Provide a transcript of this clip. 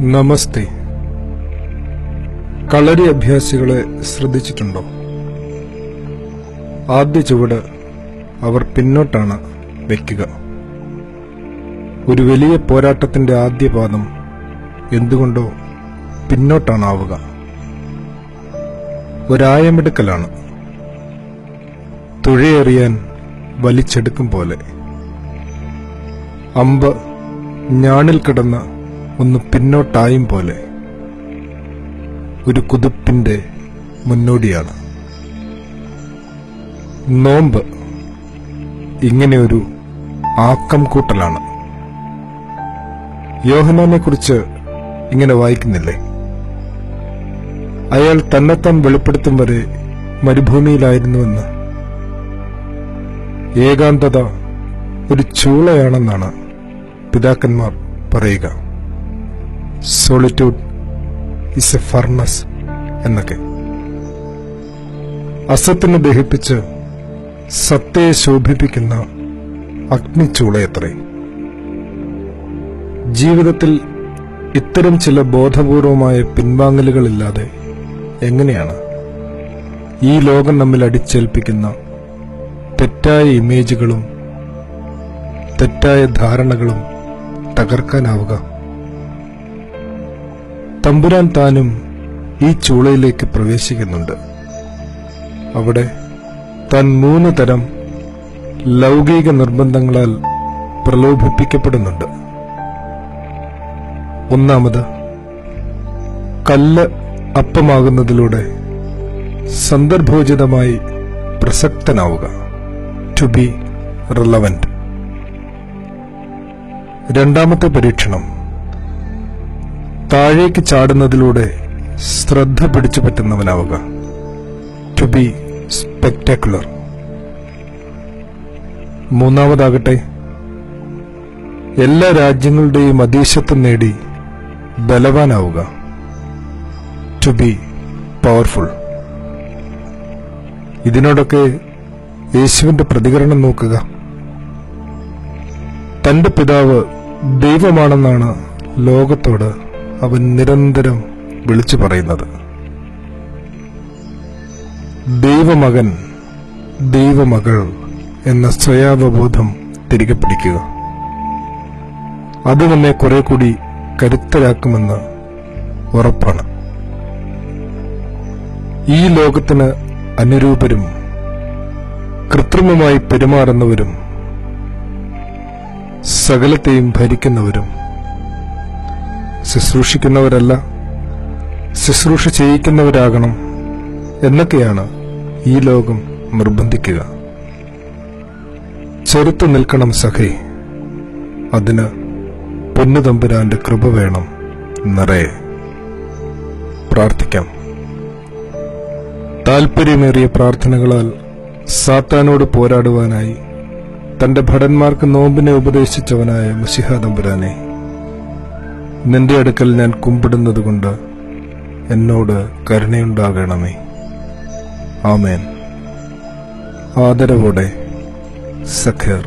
നമസ്തേ. കളരി അഭ്യാസികളെ ശ്രദ്ധിച്ചിട്ടുണ്ടോ? ആദ്യ ചുവട് അവർ പിന്നോട്ടാണ് വയ്ക്കുക. ഒരു വലിയ പോരാട്ടത്തിന്റെ ആദ്യ പാദം എന്തുകൊണ്ടോ പിന്നോട്ടാണാവുക. ഒരായമെടുക്കലാണ്. തുഴയെറിയാൻ വലിച്ചെടുക്കും പോലെ. അമ്പ് ഞാണിൽ കിടന്ന് ഒന്ന് പിന്നോട്ടായും പോലെ. ഒരു കുതിപ്പിന്റെ മുന്നോടിയാണ്. നോമ്പ് ഇങ്ങനെയൊരു ആക്കം കൂട്ടലാണ്. യോഹന്നാനെ കുറിച്ച് ഇങ്ങനെ വായിക്കുന്നില്ലേ? അയാൾ തന്നെത്താൻ വെളിപ്പെടുത്തും വരെ മരുഭൂമിയിലായിരുന്നുവെന്ന്. ഏകാന്തത ഒരു ചൂളയാണെന്നാണ് പിതാക്കന്മാർ പറയുക. സോളിറ്റ്യൂഡ് ഇസ് എ ഫർണസ് എന്നൊക്കെ. അസത്തിനെ ദഹിപ്പിച്ച് സത്തയെ ശോഭിപ്പിക്കുന്ന അഗ്നിച്ചൂളയത്രേ. ജീവിതത്തിൽ ഇത്തരം ചില ബോധപൂർവമായ പിൻവാങ്ങലുകളില്ലാതെ എങ്ങനെയാണ് ഈ ലോകം നമ്മിൽ അടിച്ചേൽപ്പിക്കുന്ന തെറ്റായ ഇമേജുകളും തെറ്റായ ധാരണകളും തകർക്കാനാവുക? തമ്പുരാൻ താനും ഈ ചൂളയിലേക്ക് പ്രവേശിക്കുന്നുണ്ട്. അവിടെ താൻ 3 തരം ലൗകിക നിർബന്ധങ്ങളാൽ പ്രലോഭിപ്പിക്കപ്പെടുന്നുണ്ട്. ഒന്നാമത്, കല്ല് അപ്പമാകുന്നതിലൂടെ സന്ദർഭോചിതമായി പ്രസക്തനാവുക. To be relevant. രണ്ടാമത്തെ പരീക്ഷണം, താഴേക്ക് ചാടുന്നതിലൂടെ ശ്രദ്ധ പിടിച്ചു പറ്റുന്നവനാവുക. To be spectacular. മൂന്നാമതാകട്ടെ, എല്ലാ രാജ്യങ്ങളുടെയും അധീശത്വം നേടി ബലവാനാവുക. To be powerful. ഇതിനോടൊക്കെ യേശുവിന്റെ പ്രതികരണം നോക്കുക. തന്റെ പിതാവ് ദൈവമാണെന്നാണ് ലോകത്തോട് അവൻ നിരന്തരം വിളിച്ചു പറയുന്നത്. ദൈവമകൻ, ദൈവമകൾ എന്ന സ്വയാവബോധം തിരികെ പിടിക്കുക. അത് നമ്മെ കുറെ കൂടി കരുത്തരാക്കുമെന്ന് ഉറപ്പാണ്. ഈ ലോകത്തിന് അനുരൂപരും കൃത്രിമമായി പെരുമാറുന്നവരും സകലത്തെയും ഭരിക്കുന്നവരും ശുശ്രൂഷിക്കുന്നവരല്ല, ശുശ്രൂഷ ചെയ്യിക്കുന്നവരാകണം എന്നൊക്കെയാണ് ഈ ലോകം നിർബന്ധിക്കുക. ചെറുത്തു നിൽക്കണം സഖേ, അതിന് പൊന്നുതമ്പുരാന്റെ കൃപ വേണം നിറയെ. പ്രാർത്ഥിക്കാം. താൽപര്യമേറിയ പ്രാർത്ഥനകളാൽ സാത്താനോട് പോരാടുവാനായി തന്റെ ഭടന്മാർക്ക് നോമ്പിനെ ഉപദേശിച്ചവനായ മശിഹാ തമ്പുരാനെ, നിന്റെ അടുക്കൽ ഞാൻ കുമ്പിടുന്നതുകൊണ്ട് എന്നോട് കരുണയുണ്ടാകണമേ. ആമേൻ. ആദരവോടെ സഖേർ.